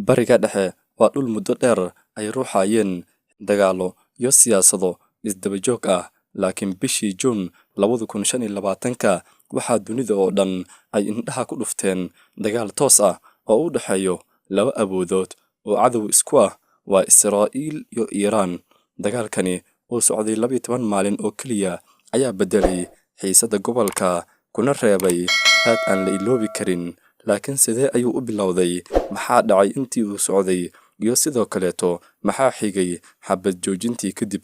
Bariga Dhexe waa dhul muddo dheer ay ruuxayeen dagaallo iyo siyaasado isdaba joog ah, laakiin bishii Juun 2025 waxaa dunida oo dhan ay indhaha ku dhufteen dagaal toos ah oo u dhexeeya laba awoodood oo cadow isku ah, waa Israa'iil iyo Iiraan. Dagaalkani oo socday 12 maalin oo keliya ayaa beddelay xiisadda gobolka kuna reebay raad aan la iloobi karin. Laakiin sidee ayuu u bilowday? Maxaa dhacay intii uu socday? Iyo sidoo kaleeto maxaa xigay xabad joojintii kadib?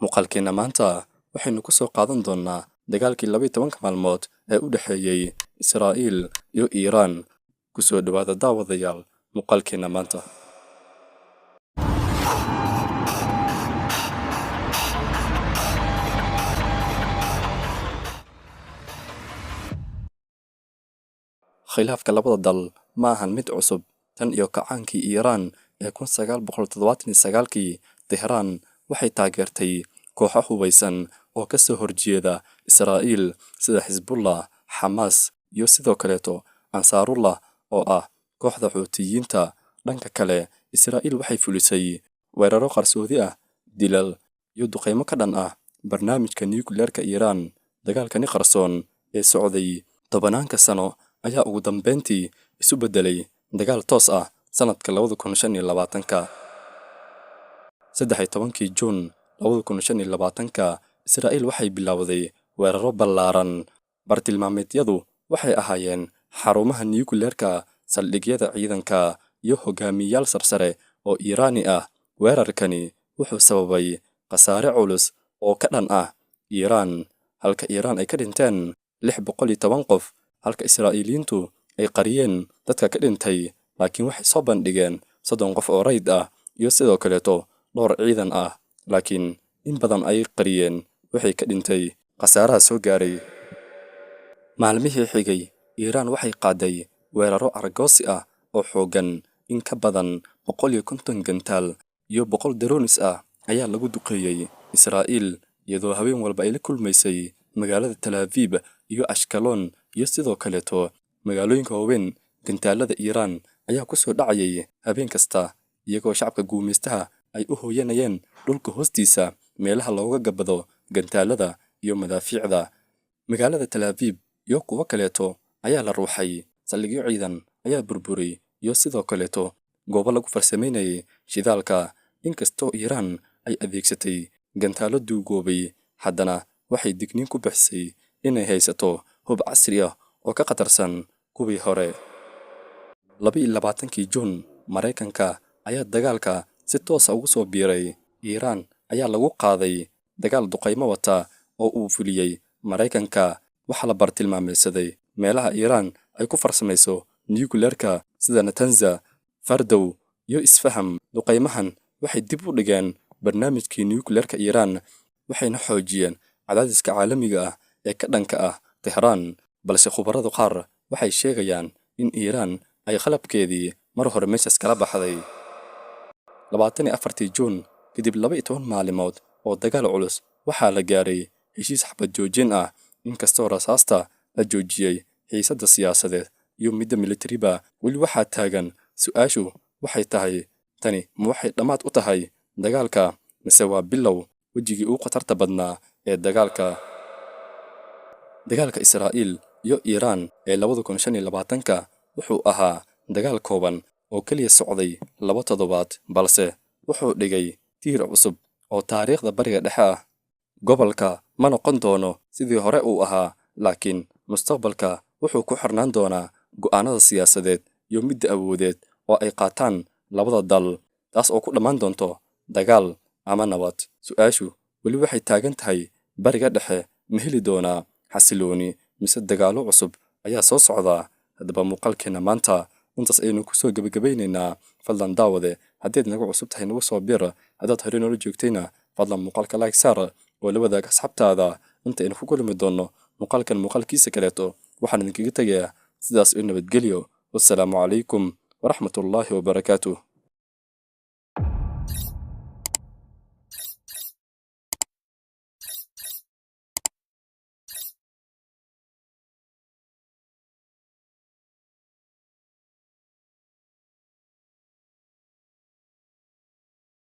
Muuqaalkeena maanta waxaynu ku soo qaadan doonaa dagaalkii 12 maalmood ee u dhexeeyay Israa'iil iyo Iiraan. Ku soo dhawaada daawadayaal muuqaalkeena maanta. Khilaafka labada dal ma ahan mid cusub. Tan iyo kacaankii Iiraan ee 1979kii, Tehraan waxay taageertay kooxo hubeysan oo ka soo horjeeda Israa'iil sida Xisbullah, Xamaas iyo sidoo kaleeto Ansaarullah oo ah kooxda Xuutiyiinta. Dhanka kale, Israa'iil waxay fulisay weeraro qarsoodi ah, dilal iyo duqeymo ka dhan ah barnaamijka nukliyeerka Iiraan. Dagaalkani qarsoon ee socday tobanaanka sano ayaa ugu dambeyntii isu beddelay dagaal toos ah sanadka 2025. 13 Juun 2025, Israa'iil waxay bilowday weeraro ballaaran. Bartilmaameedyadu waxay ahaayeen xarumaha nukliyeerka, saldhigyada ciidanka, iyo hogaamiyayaal sarsare oo Iiraani ah. Weerarkani wuxuu sababay khasaare culus oo ka dhan ah Iiraan, halka Iiraan ay ka dhinteen 610 qof, halka Israa'iiliyiintu ay qariyeen dadka ka dhintay, laakiin waxay soo bandhigeen 30 qof oo rayd ah iyo sidoo kaleeto dhowr ciidan ah, laakiin in badan ay qariyeen waxay ka dhintay khasaaraha soo gaaray. Maalmihii xigay, Iiraan waxay qaaday weeraro argoosi ah oo xooggan. In ka badan 150 gantaal iyo 100 daroonis ah ayaa lagu duqeeyay Israa'iil, iyadoo habeen walba ay la kulmaysay magaalada Tel Aviv iyo Ashkelon iyo sidoo kaleeto magaalooyinka waaweyn. Gantaalada Iiraan ayaa ku soo dhacayay habeen kasta, iyagoo shacabka guumaystaha ay u hooyanayeen dhulka hoostiisa meelaha looga gabado gantaalada iyo madaafiicda. Magaalada Tel Aviv iyo kuwo kaleeto ayaa la ruuxay, saldhigyo ciidan ayaa burburay iyo sidoo kaleeto goobo lagu farsameynayay shidaalka. Inkastoo Iiraan ay adeegsatay gantaalo duugoobay, haddana waxay digniin ku bixisay inay haysato hub casri ah oo ka khatarsan kuwii hore. 22 Juun, Mareykanka ayaa dagaalka si toos ah ugu soo biiray. Iiraan ayaa lagu qaaday dagaal duqeymo wata oo uu fuliyay Mareykanka. Waxaa la bartilmaameedsaday meelaha Iiraan ay ku farsamayso nukliyeerka sida Natanza, Fardow iyo Isfaham. Duqeymahan waxay dib u dhigeen barnaamijkii nukliyeerka Iiraan, waxayna xoojiyeen cadaadiska caalamiga ah ee ka dhanka ah Tehraan. Balse khubarada qaar waxay sheegayaan in Iiraan ay qalabkeedii mar hore meeshaas kala baxday. 24 Juun, kadib 12 maalmood oo dagaal culus, waxaa la gaaray heshiis xabad joojin ah. Inkastoo rasaasta la joojiyay, xiisadda siyaasadeed iyo midda militariba weli waxaa taagan. Su'aashu waxay tahay, tani ma waxay dhammaad u tahay dagaalka, mise waa bilow wejigii ugu khatarta badnaa ee dagaalka? Dagaalka Israa'iil iyo Iiraan ee 2025 wuxuu ahaa dagaal kooban oo keliya socday 2 toddobaad, balse wuxuu dhigay tiir cusub oo taariikhda Bariga Dhexe ah. Gobolka ma noqon doono sidii hore uu ahaa, laakiin mustaqbalka wuxuu ku xirnaan doonaa go'aanada siyaasadeed iyo midda awoodeed oo ay qaataan labada dal, taas oo ku dhammaan doonto dagaal ama nabad. Su'aashu weli waxay taagan tahay, Bariga Dhexe ma heli doonaa xasilooni mise dagaallo cusub ayaa soo socda? Haddaba muuqaalkeena maanta intaas ayaynu ku soo gabagabaynaynaa. Fadlan daawade, haddaad nagu cusub tahay nagu soo bir, haddaad hore noola joogtayna fadlan muuqaalka like saar oo la wadaag asxaabtaada. Inta aynu ku kulmi doonno muuqaalkan muuqaalkiisa kaleeto, waxaan idinkaga tegayaa sidaas oo nabadgelyo. Wassalaamu calaykum waraxmatullaahi wabarakaatuh.